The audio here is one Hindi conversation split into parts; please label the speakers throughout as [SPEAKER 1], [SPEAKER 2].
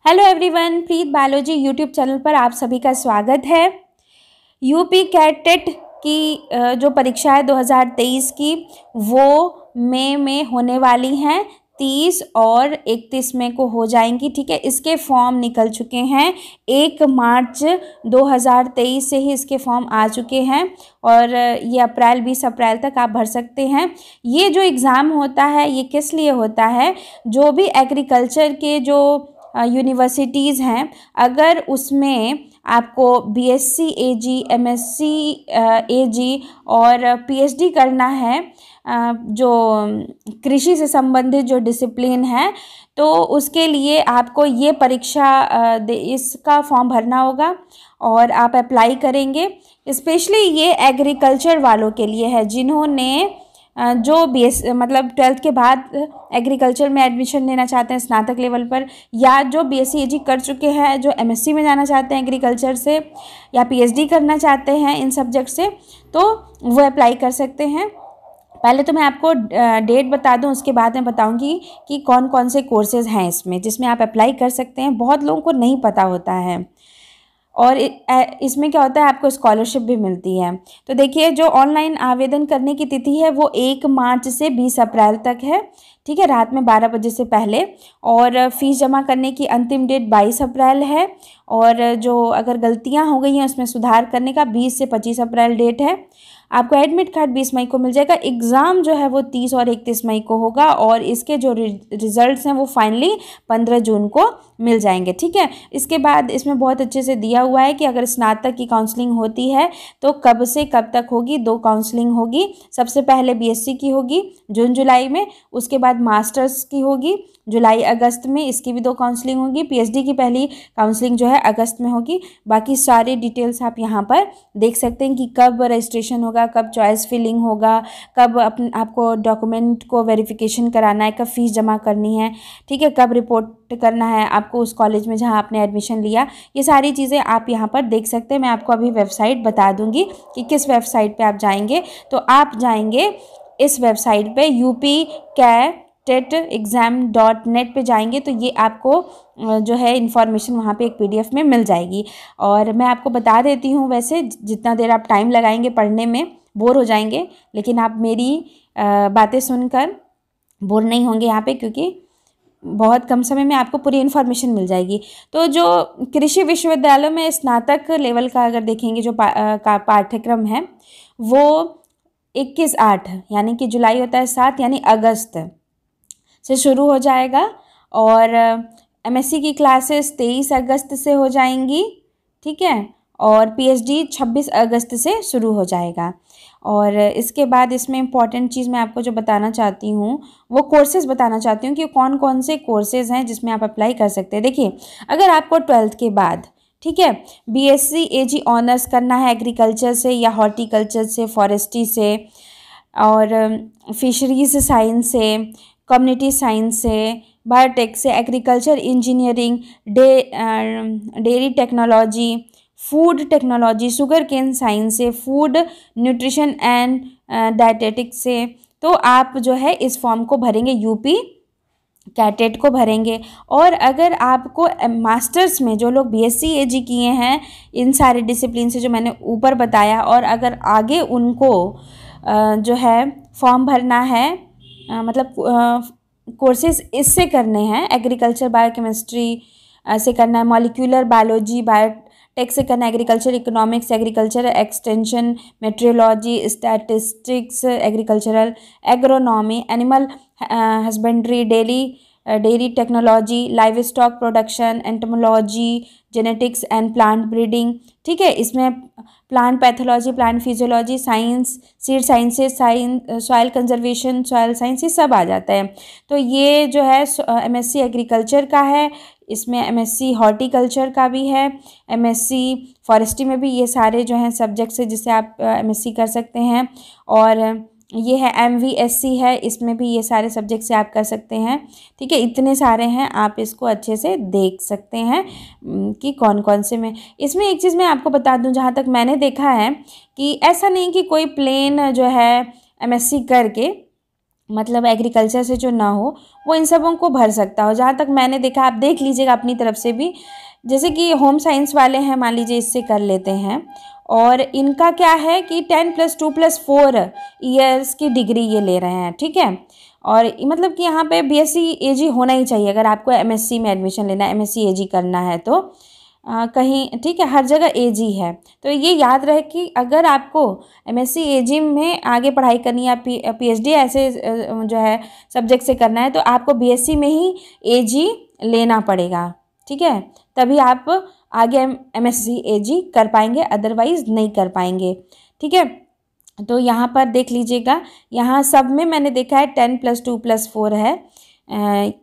[SPEAKER 1] हेलो एवरीवन, प्रीत बायोलॉजी यूट्यूब चैनल पर आप सभी का स्वागत है। यूपी कैट टेट की जो परीक्षा है 2023 की वो मई में होने वाली हैं। 30 और 31 मई को हो जाएंगी। ठीक है, इसके फॉर्म निकल चुके हैं। 1 मार्च 2023 से ही इसके फॉर्म आ चुके हैं और ये 20 अप्रैल तक आप भर सकते हैं। ये जो एग्ज़ाम होता है ये किस लिए होता है? जो भी एग्रीकल्चर के जो यूनिवर्सिटीज़ हैं, अगर उसमें आपको बीएससी एजी, एमएससी एजी और पीएचडी करना है, जो कृषि से संबंधित जो डिसिप्लिन है, तो उसके लिए आपको ये परीक्षा इसका फॉर्म भरना होगा और आप अप्लाई करेंगे। स्पेशली ये एग्रीकल्चर वालों के लिए है जिन्होंने जो मतलब 12th के बाद एग्रीकल्चर में एडमिशन लेना चाहते हैं स्नातक लेवल पर, या जो बीएससी एजी कर चुके हैं, जो एमएससी में जाना चाहते हैं एग्रीकल्चर से, या पीएचडी करना चाहते हैं इन सब्जेक्ट से, तो वो अप्लाई कर सकते हैं। पहले तो मैं आपको डेट बता दूं, उसके बाद मैं बताऊंगी कि कौन कौन से कोर्सेज़ हैं इसमें जिसमें आप अप्लाई कर सकते हैं। बहुत लोगों को नहीं पता होता है। और इसमें क्या होता है, आपको स्कॉलरशिप भी मिलती है। तो देखिए, जो ऑनलाइन आवेदन करने की तिथि है वो 1 मार्च से 20 अप्रैल तक है। ठीक है, रात में 12 बजे से पहले। और फीस जमा करने की अंतिम डेट 22 अप्रैल है। और जो अगर गलतियां हो गई हैं उसमें सुधार करने का 20 से 25 अप्रैल डेट है। आपको एडमिट कार्ड 20 मई को मिल जाएगा। एग्ज़ाम जो है वो 30 और 31 मई को होगा और इसके जो रिज़ल्ट्स हैं वो फाइनली 15 जून को मिल जाएंगे। ठीक है, इसके बाद इसमें बहुत अच्छे से दिया हुआ है कि अगर स्नातक की काउंसलिंग होती है तो कब से कब तक होगी। 2 काउंसलिंग होगी। सबसे पहले बीएससी की होगी जून जुलाई में, उसके बाद मास्टर्स की होगी जुलाई अगस्त में, इसकी भी 2 काउंसलिंग होगी। पीएचडी की पहली काउंसलिंग जो है अगस्त में होगी। बाकी सारे डिटेल्स आप यहाँ पर देख सकते हैं कि कब रजिस्ट्रेशन होगा, कब चॉइस फिलिंग होगा, कब आपको डॉक्यूमेंट को वेरिफिकेशन कराना है, कब फीस जमा करनी है, ठीक है, कब रिपोर्ट करना है आपको उस कॉलेज में जहाँ आपने एडमिशन लिया। ये सारी चीज़ें आप यहाँ पर देख सकते हैं। मैं आपको अभी वेबसाइट बता दूँगी कि किस वेबसाइट पर आप जाएंगे। तो आप जाएंगे इस वेबसाइट पे upcatetexam.net पे जाएंगे तो ये आपको जो है इन्फॉर्मेशन वहाँ पे एक पीडीएफ में मिल जाएगी। और मैं आपको बता देती हूँ, वैसे जितना देर आप टाइम लगाएंगे पढ़ने में बोर हो जाएंगे, लेकिन आप मेरी बातें सुनकर बोर नहीं होंगे यहाँ पे, क्योंकि बहुत कम समय में आपको पूरी इन्फॉर्मेशन मिल जाएगी। तो जो कृषि विश्वविद्यालय में स्नातक लेवल का अगर देखेंगे जो पाठ्यक्रम है वो 21/8 यानी कि जुलाई होता है 7 यानी अगस्त से शुरू हो जाएगा। और एमएससी की क्लासेस 23 अगस्त से हो जाएंगी। ठीक है, और पीएचडी 26 अगस्त से शुरू हो जाएगा। और इसके बाद इसमें इम्पॉर्टेंट चीज़ मैं आपको जो बताना चाहती हूँ वो कोर्सेज़ बताना चाहती हूँ कि कौन कौन से कोर्सेज़ हैं जिसमें आप अप्लाई कर सकते हैं। देखिए, अगर आपको 12th के बाद, ठीक है, बीएससी एजी ऑनर्स करना है एग्रीकल्चर से या हॉर्टिकल्चर से, फॉरेस्ट्री से, और फिशरीज साइंस से, कम्युनिटी साइंस से, बायोटेक से, agriculture engineering, dairy technology, food technology, sugar cane science से, फूड न्यूट्रिशन एंड डायटेटिक्स से, तो आप जो है इस फॉर्म को भरेंगे, यूपी कैटेट को भरेंगे। और अगर आपको मास्टर्स में जो लोग बीएससी एजी किए हैं इन सारे डिसिप्लिन से जो मैंने ऊपर बताया, और अगर आगे उनको जो है फॉर्म भरना है, मतलब कोर्सेज इससे करने हैं, एग्रीकल्चर बायोकेमिस्ट्री से करना है, मॉलिक्यूलर बायोलॉजी बायोटेक से करना है, agriculture economics, agriculture extension, meteorology, statistics, agricultural agronomy, animal husbandry, dairy technology, live stock production, entomology, genetics and plant breeding. ठीक है, इसमें plant pathology, plant physiology science, seed sciences, soil conservation, soil science, ये सब आ जाता है। तो ये जो है एमएससी एग्रीकल्चर का है, इसमें एमएससी हॉर्टिकल्चर का भी है, एमएससी फॉरेस्ट्री में भी ये सारे जो हैं सब्जेक्ट्स हैं जिससे आप एमएससी कर सकते हैं। और ये है एमवीएससी है, इसमें भी ये सारे सब्जेक्ट से आप कर सकते हैं। ठीक है, इतने सारे हैं, आप इसको अच्छे से देख सकते हैं कि कौन कौन से में। इसमें एक चीज़ मैं आपको बता दूं, जहाँ तक मैंने देखा है कि ऐसा नहीं कि कोई प्लेन जो है एमएससी करके मतलब एग्रीकल्चर से जो ना हो वो इन सबों को भर सकता हो। जहाँ तक मैंने देखा, आप देख लीजिएगा अपनी तरफ से भी, जैसे कि होम साइंस वाले हैं, मान लीजिए इससे कर लेते हैं, और इनका क्या है कि 10+2+4 ईयर्स की डिग्री ये ले रहे हैं, ठीक है। और मतलब कि यहाँ पे BSc AG होना ही चाहिए अगर आपको MSc में एडमिशन लेना है, MSc AG करना है तो कहीं, ठीक है, हर जगह AG है। तो ये याद रहे कि अगर आपको MSc AG में आगे पढ़ाई करनी है, PhD ऐसे जो है सब्जेक्ट से करना है, तो आपको BSc में ही AG लेना पड़ेगा, ठीक है, तभी आप आगे MSc AG कर पाएंगे, अदरवाइज नहीं कर पाएंगे, ठीक है। तो यहाँ पर देख लीजिएगा, यहाँ सब में मैंने देखा है 10+2+4 है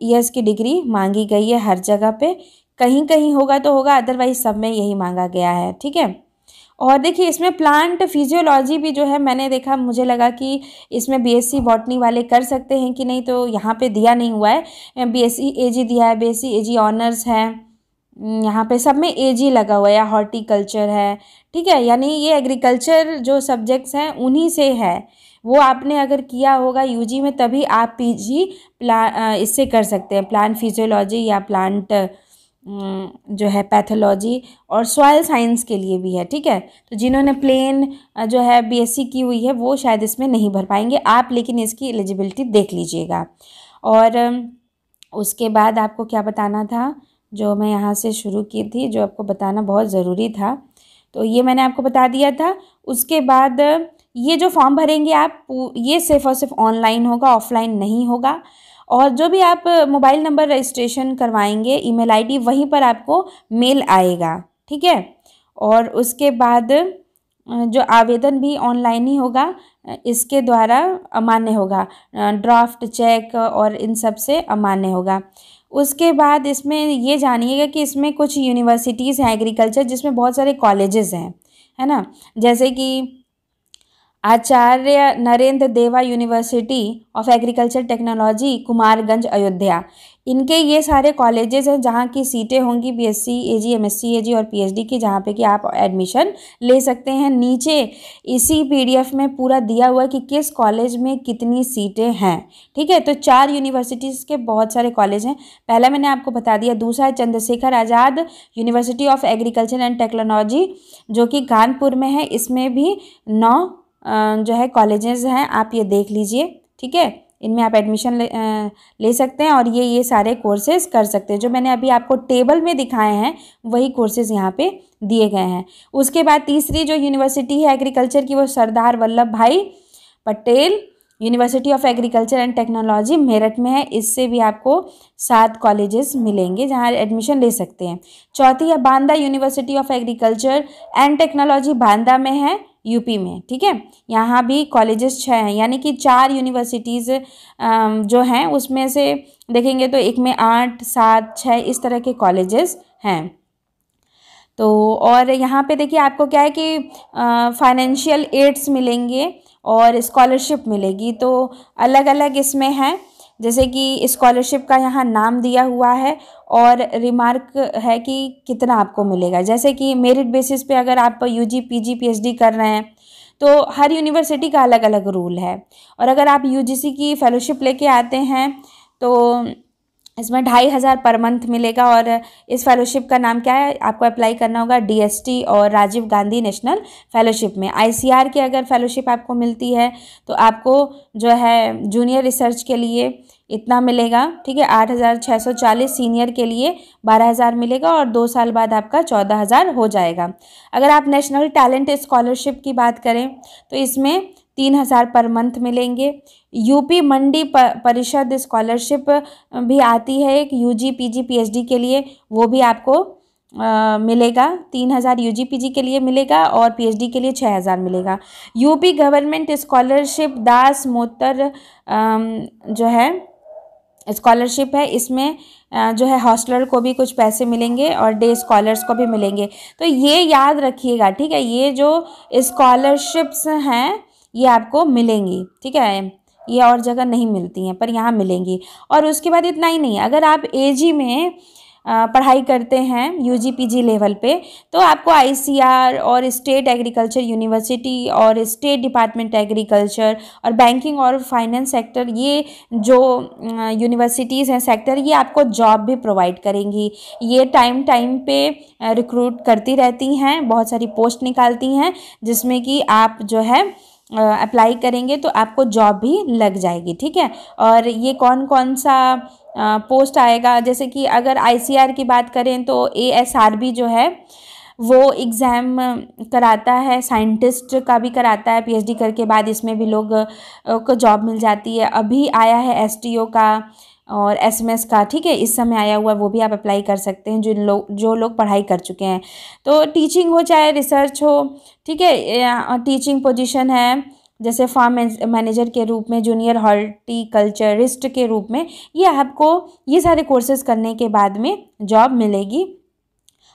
[SPEAKER 1] ईयर्स की डिग्री मांगी गई है हर जगह पे। कहीं कहीं होगा तो होगा, अदरवाइज सब में यही मांगा गया है, ठीक है। और देखिए इसमें प्लांट फिजियोलॉजी भी जो है मैंने देखा, मुझे लगा कि इसमें BSc बॉटनी वाले कर सकते हैं कि नहीं, तो यहाँ पे दिया नहीं हुआ है। BSc AG दिया है, BSc AG ऑनर्स है, यहाँ पे सब में AG लगा हुआ है, या हॉर्टिकल्चर है, ठीक है। यानी ये एग्रीकल्चर जो सब्जेक्ट्स हैं उन्हीं से है। वो आपने अगर किया होगा UG में, तभी आप PG इससे कर सकते हैं, प्लांट फिजियोलॉजी या प्लांट जो है पैथोलॉजी, और सॉइल साइंस के लिए भी है, ठीक है। तो जिन्होंने प्लेन जो है BSc की हुई है वो शायद इसमें नहीं भर पाएंगे आप, लेकिन इसकी एलिजिबिलिटी देख लीजिएगा। और उसके बाद आपको क्या बताना था, जो मैं यहाँ से शुरू की थी, जो आपको बताना बहुत ज़रूरी था, तो ये मैंने आपको बता दिया था। उसके बाद ये जो फॉर्म भरेंगे आप, ये सिर्फ और सिर्फ ऑनलाइन होगा, ऑफलाइन नहीं होगा। और जो भी आप मोबाइल नंबर रजिस्ट्रेशन करवाएंगे, ईमेल ID, वहीं पर आपको मेल आएगा, ठीक है। और उसके बाद जो आवेदन भी ऑनलाइन ही होगा, इसके द्वारा अमान्य होगा, ड्राफ्ट चेक और इन सब से अमान्य होगा। उसके बाद इसमें ये जानिएगा कि इसमें कुछ यूनिवर्सिटीज़ हैं एग्रीकल्चर, जिसमें बहुत सारे कॉलेजेस हैं, है ना, जैसे कि आचार्य नरेंद्र देवा university of agriculture technology, Kumarganj, Ayodhya. इनके ये सारे कॉलेजेस हैं जहाँ की सीटें होंगी BSc AG, MSc AG और PhD की, जहाँ पे कि आप एडमिशन ले सकते हैं। नीचे इसी PDF में पूरा दिया हुआ है कि किस कॉलेज में कितनी सीटें हैं, ठीक है। तो 4 यूनिवर्सिटीज़ के बहुत सारे कॉलेज हैं, पहला मैंने आपको बता दिया। दूसरा है Chandrashekhar Azad university of agriculture and technology, जो कि कानपुर में है, इसमें भी 9 जो है कॉलेजेस हैं, आप ये देख लीजिए, ठीक है। इनमें आप एडमिशन ले सकते हैं और ये सारे कोर्सेज कर सकते हैं। जो मैंने अभी आपको टेबल में दिखाए हैं वही कोर्सेज यहाँ पे दिए गए हैं। उसके बाद तीसरी जो यूनिवर्सिटी है एग्रीकल्चर की, वो सरदार वल्लभ भाई Patel university of agriculture and technology Meerut में है। इससे भी आपको 7 कॉलेजेस मिलेंगे जहाँ एडमिशन ले सकते हैं। चौथी है Banda university of agriculture and technology, Banda में है, UP में, ठीक है। यहाँ भी कॉलेजेस 6 हैं, यानी कि 4 यूनिवर्सिटीज़ जो हैं उसमें से देखेंगे तो एक में 8, 7, 6 इस तरह के कॉलेजेस हैं। तो और यहाँ पे देखिए आपको क्या है कि फाइनेंशियल एड्स मिलेंगे और स्कॉलरशिप मिलेगी, तो अलग अलग इसमें है। जैसे कि स्कॉलरशिप का यहाँ नाम दिया हुआ है और रिमार्क है कि कितना आपको मिलेगा। जैसे कि मेरिट बेसिस पे अगर आप UG PG PhD कर रहे हैं तो हर यूनिवर्सिटी का अलग अलग रूल है। और अगर आप UGC की फेलोशिप लेके आते हैं तो इसमें 2,500 पर मंथ मिलेगा। और इस फेलोशिप का नाम क्या है, आपको अप्लाई करना होगा DST और राजीव गांधी नेशनल फेलोशिप में। ICR की अगर फेलोशिप आपको मिलती है तो आपको जो है जूनियर रिसर्च के लिए इतना मिलेगा, ठीक है, 8,640, सीनियर के लिए 12,000 मिलेगा और 2 साल बाद आपका 14,000 हो जाएगा। अगर आप नेशनल टैलेंट स्कॉलरशिप की बात करें तो इसमें 3,000 पर मंथ मिलेंगे। UP मंडी परिषद स्कॉलरशिप भी आती है एक UG PG PhD के लिए, वो भी आपको मिलेगा। 3,000 UG PG के लिए मिलेगा और PhD के लिए 6,000 मिलेगा। UP गवर्नमेंट स्कॉलरशिप दास मोतर जो है स्कॉलरशिप है, इसमें जो है हॉस्टलर को भी कुछ पैसे मिलेंगे और डे स्कॉलर्स को भी मिलेंगे। तो ये याद रखिएगा, ठीक है, ये जो स्कॉलरशिप्स हैं ये आपको मिलेंगी, ठीक है, ये और जगह नहीं मिलती हैं पर यहाँ मिलेंगी। और उसके बाद इतना ही नहीं, अगर आप AG में पढ़ाई करते हैं यूजी पीजी लेवल पे, तो आपको आईसीआर और स्टेट एग्रीकल्चर यूनिवर्सिटी और स्टेट डिपार्टमेंट एग्रीकल्चर और बैंकिंग और फाइनेंस सेक्टर, ये जो यूनिवर्सिटीज़ हैं सेक्टर, ये आपको जॉब भी प्रोवाइड करेंगी। ये टाइम टाइम पे रिक्रूट करती रहती हैं, बहुत सारी पोस्ट निकालती हैं जिसमें कि आप जो है अप्लाई करेंगे तो आपको जॉब भी लग जाएगी। ठीक है, और ये कौन कौन सा पोस्ट आएगा, जैसे कि अगर आईसीआर की बात करें तो एएसआरबी जो है वो एग्ज़ाम कराता है, साइंटिस्ट का भी कराता है, पीएचडी करके बाद इसमें भी लोग को जॉब मिल जाती है। अभी आया है एसटीओ का और एसएमएस का, ठीक है, इस समय आया हुआ, वो भी आप अप्लाई कर सकते हैं जो लोग पढ़ाई कर चुके हैं। तो टीचिंग हो चाहे रिसर्च हो, ठीक है, टीचिंग पोजीशन है जैसे फार्म मैनेजर के रूप में, जूनियर हॉर्टिकल्चरिस्ट के रूप में, ये आपको ये सारे कोर्सेज करने के बाद में जॉब मिलेगी।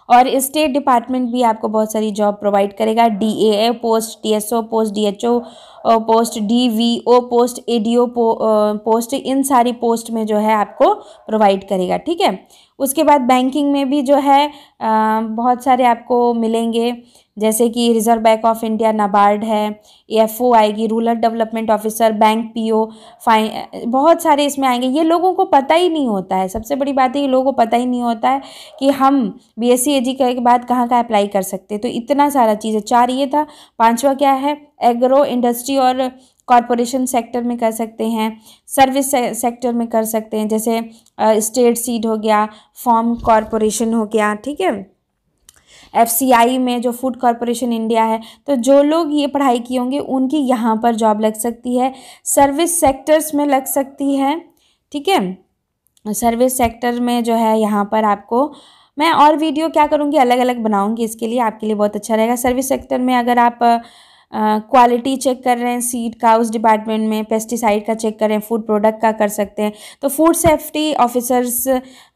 [SPEAKER 1] और स्टेट डिपार्टमेंट भी आपको बहुत सारी जॉब प्रोवाइड करेगा, DAA post, TSO post, DHO post, DVO post, ADO post, इन सारी पोस्ट में जो है आपको प्रोवाइड करेगा। ठीक है, उसके बाद बैंकिंग में भी जो है बहुत सारे आपको मिलेंगे, जैसे कि reserve bank of India, NABARD है, एएफओ आएगी, rural development officer, bank PO, बहुत सारे इसमें आएंगे। ये लोगों को पता ही नहीं होता है, सबसे बड़ी बात है कि लोगों को पता ही नहीं होता है कि हम बीएससी एजी के बाद कहाँ कहाँ अप्लाई कर सकते हैं। तो इतना सारा चीज़ है। 4 ये था, 5वां क्या है, एग्रो इंडस्ट्री और कॉरपोरेशन सेक्टर में कर सकते हैं, सर्विस सेक्टर में कर सकते हैं, जैसे स्टेट सीड हो गया, फार्म कॉरपोरेशन हो गया, ठीक है, एफसीआई में जो फूड कॉरपोरेशन इंडिया है। तो जो लोग ये पढ़ाई किए होंगे उनकी यहाँ पर जॉब लग सकती है, सर्विस सेक्टर्स में लग सकती है। ठीक है, सर्विस सेक्टर में जो है यहाँ पर आपको मैं और वीडियो क्या करूँगी, अलग अलग बनाऊँगी, इसके लिए आपके लिए बहुत अच्छा रहेगा। सर्विस सेक्टर में अगर आप क्वालिटी चेक कर रहे हैं सीड का, उस डिपार्टमेंट में पेस्टिसाइड का चेक कर रहे हैं, फूड प्रोडक्ट का कर सकते हैं, तो फूड सेफ्टी ऑफिसर्स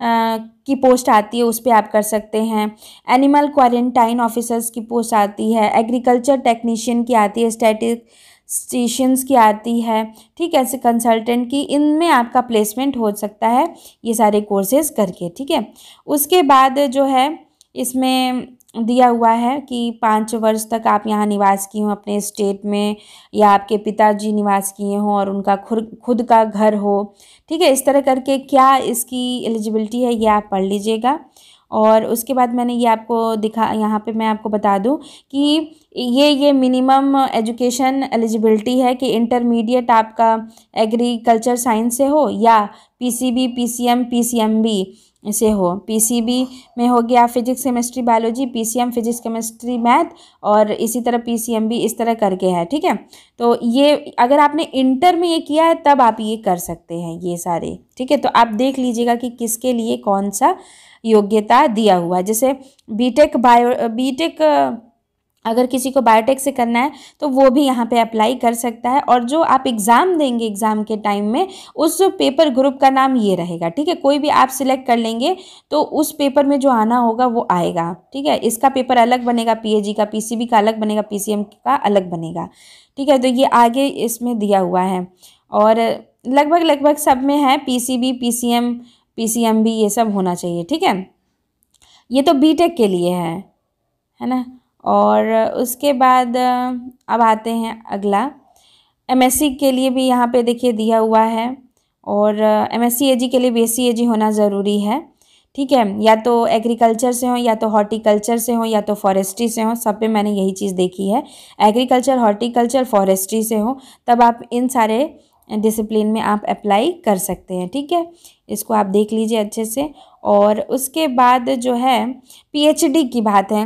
[SPEAKER 1] की पोस्ट आती है, उस पर आप कर सकते हैं। एनिमल क्वारंटाइन ऑफिसर्स की पोस्ट आती है, एग्रीकल्चर टेक्नीशियन की आती है, स्टैटिस्टिशियंस की आती है, ठीक है, ऐसे कंसल्टेंट की, इनमें आपका प्लेसमेंट हो सकता है ये सारे कोर्सेज करके। ठीक है, उसके बाद जो है इसमें दिया हुआ है कि 5 वर्ष तक आप यहाँ निवास किए हों अपने स्टेट में, या आपके पिताजी निवास किए हों और उनका खुद का घर हो। ठीक है, इस तरह करके क्या इसकी एलिजिबिलिटी है ये आप पढ़ लीजिएगा। और उसके बाद मैंने ये आपको दिखा, यहाँ पे मैं आपको बता दूँ कि ये मिनिमम एजुकेशन एलिजिबिलिटी है कि इंटरमीडिएट आपका एग्रीकल्चर साइंस से हो या पीसीबी, पीसीएम, पीसीएमबी से हो। पीसीबी में हो गया physics chemistry biology, PCM physics chemistry math, और इसी तरह पीसीएमबी इस तरह करके है। ठीक है, तो ये अगर आपने इंटर में ये किया है तब आप ये कर सकते हैं ये सारे। ठीक है, तो आप देख लीजिएगा कि किसके लिए कौन सा योग्यता दिया हुआ है। जैसे बीटेक अगर किसी को बायोटेक से करना है तो वो भी यहाँ पे अप्लाई कर सकता है। और जो आप एग्ज़ाम देंगे एग्ज़ाम के टाइम में, उस पेपर ग्रुप का नाम ये रहेगा। ठीक है, कोई भी आप सिलेक्ट कर लेंगे तो उस पेपर में जो आना होगा वो आएगा। ठीक है, इसका पेपर अलग बनेगा, पीएजी का, पीसीबी का अलग बनेगा, पीसीएम का अलग बनेगा। ठीक है, तो ये आगे इसमें दिया हुआ है और लगभग सब में है, पीसीबी, पीसीएम, पीसीएमबी ये सब होना चाहिए। ठीक है, ये तो बीटेक के लिए है ना। और उसके बाद अब आते हैं अगला, एमएससी के लिए भी यहाँ पे देखिए दिया हुआ है। और एमएससी एजी के लिए बीएससी एजी होना ज़रूरी है। ठीक है, या तो एग्रीकल्चर से हो, या तो हॉर्टिकल्चर से हो, या तो फॉरेस्ट्री से हो। सब पे मैंने यही चीज़ देखी है, एग्रीकल्चर, हॉर्टिकल्चर, फॉरेस्ट्री से हो, तब आप इन सारे डिसिप्लिन में आप अप्लाई कर सकते हैं। ठीक है, इसको आप देख लीजिए अच्छे से। और उसके बाद जो है पीएचडी की बात है।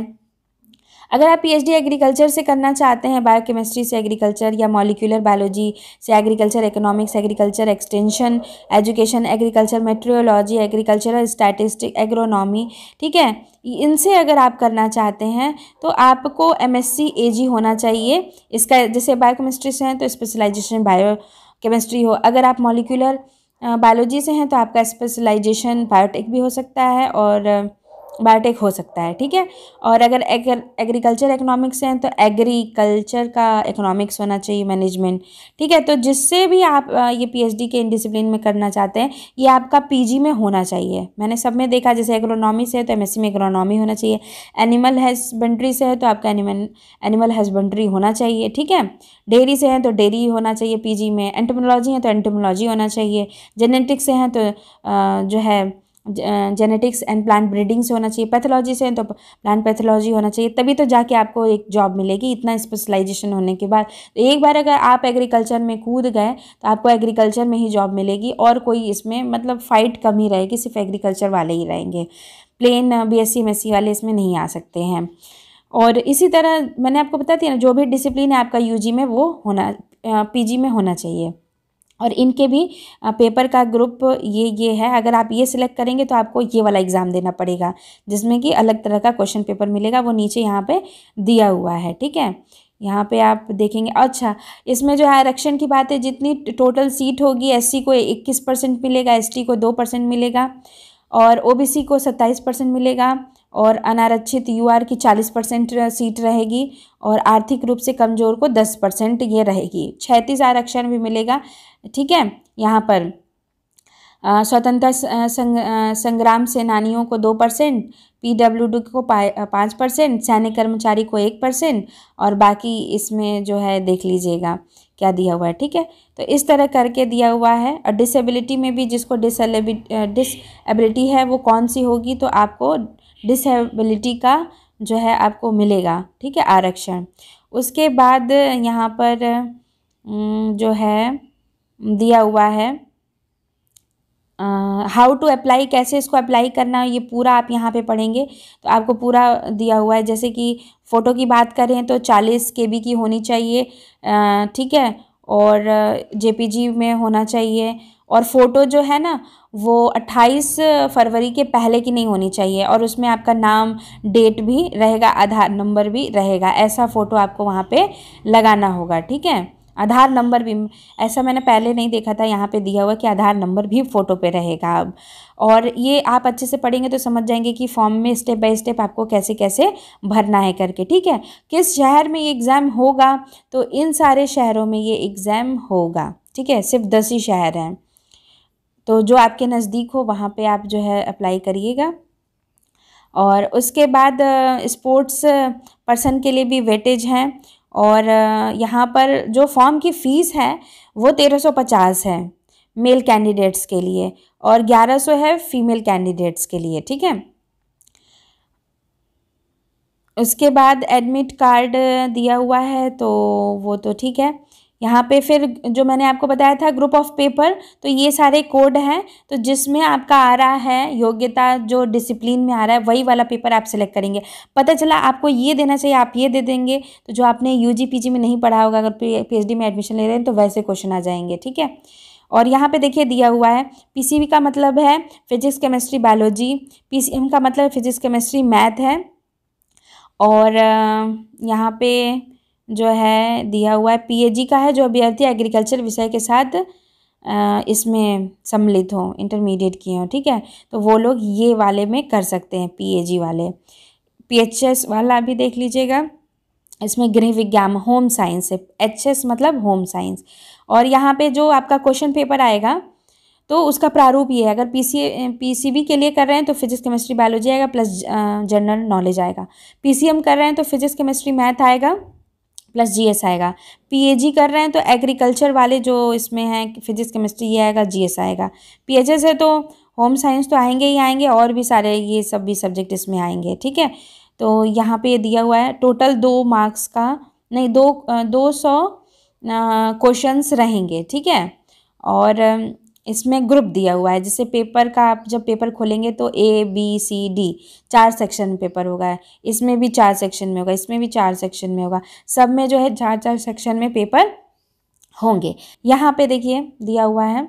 [SPEAKER 1] अगर आप पीएचडी एग्रीकल्चर से करना चाहते हैं, बायोकेमिस्ट्री से एग्रीकल्चर, या मॉलिक्यूलर बायोलॉजी से agriculture, economics, agriculture extension education, agriculture metrology, agricultural statistic, agronomy, ठीक है, इनसे अगर आप करना चाहते हैं तो आपको एमएससी एजी होना चाहिए। इसका जैसे बायोकेमिस्ट्री से हैं तो स्पेशलाइजेशन बायोकेमिस्ट्री हो, अगर आप मॉलिक्यूलर बायोलॉजी से हैं तो आपका स्पेशलाइजेशन बायोटेक भी हो सकता है, और बायोटेक हो सकता है, ठीक है। और अगर एग्रीकल्चर इकोनॉमिक्स हैं तो एग्रीकल्चर का इकोनॉमिक्स होना चाहिए, मैनेजमेंट, ठीक है। तो जिससे भी आप ये पीएचडी के इन डिसिप्लिन में करना चाहते हैं, ये आपका पीजी में होना चाहिए। मैंने सब में देखा, जैसे एग्रोनॉमी से है तो एमएससी में एग्रोनॉमी होना चाहिए, एनिमल हस्बेंड्री से है तो आपका एनिमल हस्बेंड्री होना चाहिए, ठीक है। डेयरी से है तो डेयरी होना चाहिए पीजी में, एंटोमोलॉजी है तो एंटोमोलॉजी होना चाहिए, जेनेटिक्स से हैं तो जो है जेनेटिक्स एंड प्लांट ब्रीडिंग से होना चाहिए, पैथोलॉजी से तो प्लांट पैथोलॉजी होना चाहिए, तभी तो जाके आपको एक जॉब मिलेगी इतना स्पेशलाइजेशन होने के बाद। तो एक बार अगर आप एग्रीकल्चर में कूद गए तो आपको एग्रीकल्चर में ही जॉब मिलेगी, और कोई इसमें मतलब फाइट कम ही रहेगी, सिर्फ एग्रीकल्चर वाले ही रहेंगे, प्लेन बीएससी एमएससी वाले इसमें नहीं आ सकते हैं। और इसी तरह मैंने आपको बता दिया ना, जो भी डिसिप्लिन है आपका यूजी में वो होना, पीजी में होना चाहिए। और इनके भी पेपर का ग्रुप ये है, अगर आप ये सिलेक्ट करेंगे तो आपको ये वाला एग्ज़ाम देना पड़ेगा, जिसमें कि अलग तरह का क्वेश्चन पेपर मिलेगा, वो नीचे यहाँ पे दिया हुआ है, ठीक है। यहाँ पे आप देखेंगे। अच्छा, इसमें जो है आरक्षण की बात है, जितनी टोटल सीट होगी, एससी को 21% मिलेगा, एसटी को 2% मिलेगा, और ओबीसी को 27% मिलेगा, और अनारक्षित यूआर की 40% सीट रहेगी, और आर्थिक रूप से कमज़ोर को 10% ये रहेगी। 36 आरक्षण भी मिलेगा, ठीक है। यहाँ पर स्वतंत्रता संग्राम सेनानियों को 2%, पीडब्ल्यूडी को 5%, सैनिक कर्मचारी को 1%, और बाकी इसमें जो है देख लीजिएगा क्या दिया हुआ है, ठीक है। तो इस तरह करके दिया हुआ है। और डिसेबिलिटी में भी जिसको डिसेबिलिटी है वो कौन सी होगी, तो आपको डिसेबिलिटी का जो है आपको मिलेगा, ठीक है, आरक्षण। उसके बाद यहाँ पर जो है दिया हुआ है हाउ टू अप्लाई, कैसे इसको अप्लाई करना है, ये पूरा आप यहाँ पे पढ़ेंगे तो आपको पूरा दिया हुआ है। जैसे कि फ़ोटो की बात करें तो 40 KB की होनी चाहिए, ठीक है, और जेपीजी में होना चाहिए, और फ़ोटो जो है ना वो 28 फरवरी के पहले की नहीं होनी चाहिए, और उसमें आपका नाम, डेट भी रहेगा, आधार नंबर भी रहेगा, ऐसा फ़ोटो आपको वहाँ पे लगाना होगा, ठीक है। आधार नंबर भी, ऐसा मैंने पहले नहीं देखा था, यहाँ पे दिया हुआ कि आधार नंबर भी फ़ोटो पे रहेगा अब। और ये आप अच्छे से पढ़ेंगे तो समझ जाएंगे कि फॉर्म में स्टेप बाय स्टेप आपको कैसे कैसे भरना है करके, ठीक है। किस शहर में ये एग्ज़ाम होगा, तो इन सारे शहरों में ये एग्ज़ाम होगा, ठीक है, सिर्फ 10 ही शहर हैं, तो जो आपके नज़दीक हो वहाँ पे आप जो है अप्लाई करिएगा। और उसके बाद स्पोर्ट्स पर्सन के लिए भी वेटेज हैं, और यहाँ पर जो फॉर्म की फ़ीस है वो 1350 है मेल कैंडिडेट्स के लिए, और 1100 है फीमेल कैंडिडेट्स के लिए, ठीक है। उसके बाद एडमिट कार्ड दिया हुआ है, तो वो तो ठीक है। यहाँ पे फिर जो मैंने आपको बताया था ग्रुप ऑफ पेपर, तो ये सारे कोड हैं, तो जिसमें आपका आ रहा है योग्यता, जो डिसिप्लिन में आ रहा है वही वाला पेपर आप सिलेक्ट करेंगे। पता चला आपको ये देना चाहिए, आप ये दे देंगे, तो जो आपने यूजी पीजी में नहीं पढ़ा होगा, अगर पीएचडी में एडमिशन ले रहे हैं तो वैसे क्वेश्चन आ जाएंगे, ठीक है। और यहाँ पे देखिए दिया हुआ है पीसीबी का मतलब है फिजिक्स केमिस्ट्री बायोलॉजी, पीसीएम का मतलब फिजिक्स केमिस्ट्री मैथ है, और यहाँ पे जो है दिया हुआ है पीएजी का है, जो अभ्यर्थी एग्रीकल्चर विषय के साथ इसमें सम्मिलित हों, इंटरमीडिएट किए हों, ठीक है, तो वो लोग ये वाले में कर सकते हैं, पीएजी वाले। पीएचएस वाला भी देख लीजिएगा, इसमें गृह विज्ञान होम साइंस है, एचएस मतलब होम साइंस। और यहाँ पे जो आपका क्वेश्चन पेपर आएगा तो उसका प्रारूप ये है, अगर पीसीबी के लिए कर रहे हैं तो फिजिक्स केमिस्ट्री बायोलॉजी आएगा प्लस जनरल नॉलेज आएगा, पीसीएम कर रहे हैं तो फिजिक्स केमिस्ट्री मैथ आएगा प्लस जीएस आएगा, पीएजी कर रहे हैं तो एग्रीकल्चर वाले जो इसमें हैं फिजिक्स केमिस्ट्री ये आएगा, जीएस आएगा, पीएचएस है तो होम साइंस तो आएंगे ही आएंगे, और भी सारे ये सब भी सब्जेक्ट इसमें आएंगे, ठीक है। तो यहाँ पे दिया हुआ है टोटल 2 मार्क्स का, नहीं 200 क्वेश्चंस रहेंगे, ठीक है। और इसमें ग्रुप दिया हुआ है, जैसे पेपर का आप जब पेपर खोलेंगे तो ABCD 4 सेक्शन में पेपर होगा, इसमें भी 4 सेक्शन में होगा, इसमें भी 4 सेक्शन में होगा, सब में जो है 4-4 सेक्शन में पेपर होंगे। यहाँ पे देखिए दिया हुआ है,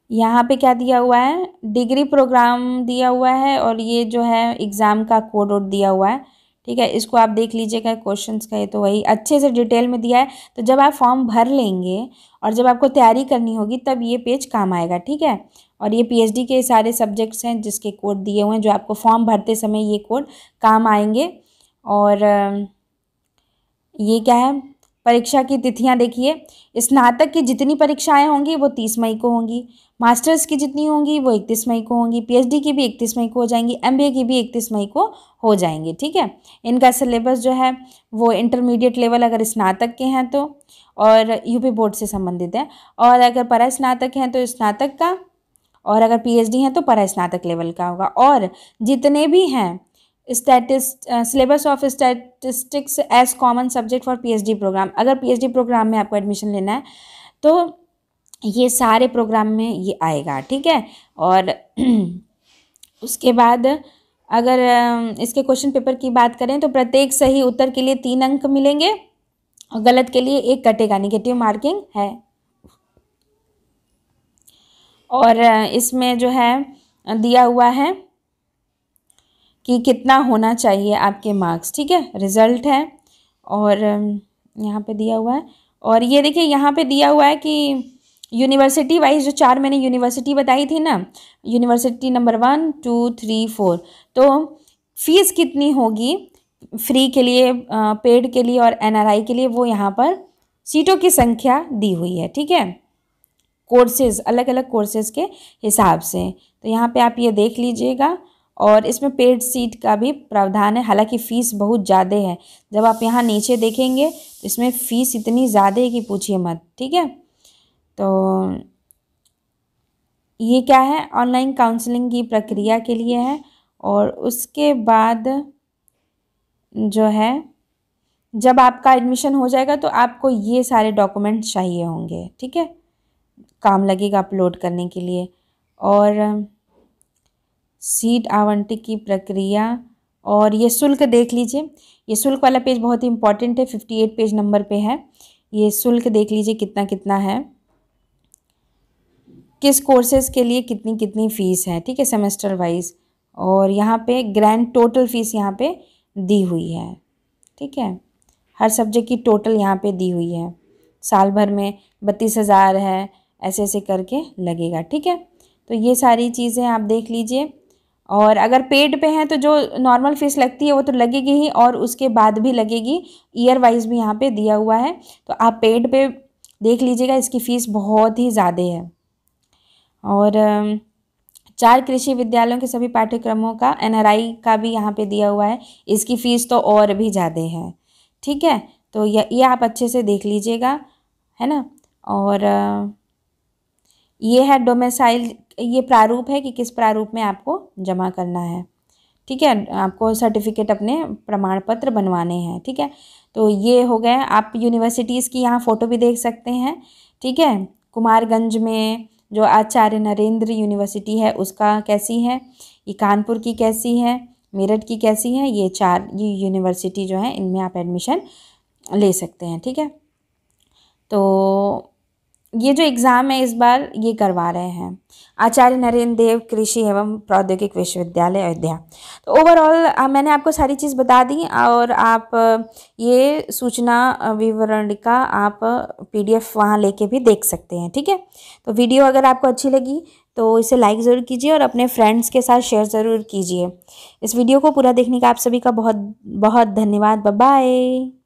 [SPEAKER 1] यहाँ पे क्या दिया हुआ है, डिग्री प्रोग्राम दिया हुआ है, और ये जो है एग्ज़ाम का कोड दिया हुआ है, ठीक है, इसको आप देख लीजिएगा। क्वेश्चंस का ये तो वही अच्छे से डिटेल में दिया है। तो जब आप फॉर्म भर लेंगे और जब आपको तैयारी करनी होगी तब ये पेज काम आएगा, ठीक है। और ये पीएचडी के सारे सब्जेक्ट्स हैं जिसके कोड दिए हुए हैं, जो आपको फॉर्म भरते समय ये कोड काम आएंगे। और ये क्या है, परीक्षा की तिथियां देखिए। स्नातक की जितनी परीक्षाएं होंगी वो 30 मई को होंगी, मास्टर्स की जितनी होंगी वो 31 मई को होंगी, पीएचडी की भी 31 मई को हो जाएंगी, एमबीए की भी 31 मई को हो जाएंगी, ठीक है। इनका सिलेबस जो है वो इंटरमीडिएट लेवल अगर स्नातक के हैं तो, और यूपी बोर्ड से संबंधित है, और अगर परा स्नातक हैं तो स्नातक का, और अगर पीएचडी हैं तो परा स्नातक लेवल का होगा। और जितने भी हैं syllabus of statistics as common subject for PhD program, अगर पीएचडी प्रोग्राम में आपको एडमिशन लेना है तो ये सारे प्रोग्राम में ये आएगा, ठीक है। और उसके बाद अगर इसके क्वेश्चन पेपर की बात करें तो प्रत्येक सही उत्तर के लिए 3 अंक मिलेंगे और गलत के लिए 1 कटेगा, निगेटिव मार्किंग है। और इसमें जो है दिया हुआ है कि कितना होना चाहिए आपके मार्क्स, ठीक है, रिजल्ट है। और यहाँ पे दिया हुआ है। और ये देखिए यहाँ पे दिया हुआ है कि यूनिवर्सिटी वाइज जो 4 मैंने यूनिवर्सिटी बताई थी ना, यूनिवर्सिटी नंबर 1, 2, 3, 4, तो फीस कितनी होगी फ्री के लिए, पेड के लिए और एनआरआई के लिए, वो यहाँ पर सीटों की संख्या दी हुई है, ठीक है, कोर्सेज अलग अलग कोर्सेज के हिसाब से। तो यहाँ पे आप ये देख लीजिएगा। और इसमें पेड सीट का भी प्रावधान है, हालांकि फ़ीस बहुत ज़्यादा है। जब आप यहाँ नीचे देखेंगे तो इसमें फ़ीस इतनी ज़्यादा है कि पूछिए मत, ठीक है। तो ये क्या है, ऑनलाइन काउंसलिंग की प्रक्रिया के लिए है। और उसके बाद जो है जब आपका एडमिशन हो जाएगा तो आपको ये सारे डॉक्यूमेंट चाहिए होंगे, ठीक है, काम लगेगा अपलोड करने के लिए। और सीट आवंटन की प्रक्रिया, और ये शुल्क देख लीजिए। ये शुल्क वाला पेज बहुत ही इंपॉर्टेंट है, 58 पेज नंबर पे है। ये शुल्क देख लीजिए कितना कितना है, किस कोर्सेज के लिए कितनी कितनी फ़ीस है, ठीक है, सेमेस्टर वाइज। और यहाँ पे ग्रैंड टोटल फ़ीस यहाँ पे दी हुई है, ठीक है, हर सब्जेक्ट की टोटल यहाँ पे दी हुई है। साल भर में 32,000 है, ऐसे ऐसे करके लगेगा, ठीक है। तो ये सारी चीज़ें आप देख लीजिए। और अगर पेड पे हैं तो जो नॉर्मल फीस लगती है वो तो लगेगी ही, और उसके बाद भी लगेगी, ईयर वाइज भी यहाँ पे दिया हुआ है। तो आप पेड पे देख लीजिएगा, इसकी फ़ीस बहुत ही ज़्यादा है। और 4 कृषि विद्यालयों के सभी पाठ्यक्रमों का एनआरआई का भी यहाँ पे दिया हुआ है, इसकी फ़ीस तो और भी ज़्यादा है, ठीक है। तो ये आप अच्छे से देख लीजिएगा, है ना। और ये है डोमिसाइल, ये प्रारूप है कि किस प्रारूप में आपको जमा करना है, ठीक है, आपको सर्टिफिकेट अपने प्रमाण पत्र बनवाने हैं, ठीक है। तो ये हो गए, आप यूनिवर्सिटीज़ की यहाँ फ़ोटो भी देख सकते हैं, ठीक है। कुमारगंज में जो आचार्य नरेंद्र यूनिवर्सिटी है उसका कैसी है, ये कानपुर की कैसी है, मेरठ की कैसी है, ये 4 यूनिवर्सिटी जो है इनमें आप एडमिशन ले सकते हैं, ठीक है। तो ये जो एग्ज़ाम है इस बार ये करवा रहे हैं आचार्य नरेंद्र देव कृषि एवं प्रौद्योगिक विश्वविद्यालय अयोध्या। तो ओवरऑल मैंने आपको सारी चीज़ बता दी, और आप ये सूचना विवरणिका आप PDF वहाँ लेके भी देख सकते हैं, ठीक है। तो वीडियो अगर आपको अच्छी लगी तो इसे लाइक ज़रूर कीजिए और अपने फ्रेंड्स के साथ शेयर ज़रूर कीजिए। इस वीडियो को पूरा देखने का आप सभी का बहुत बहुत धन्यवाद। Bye bye.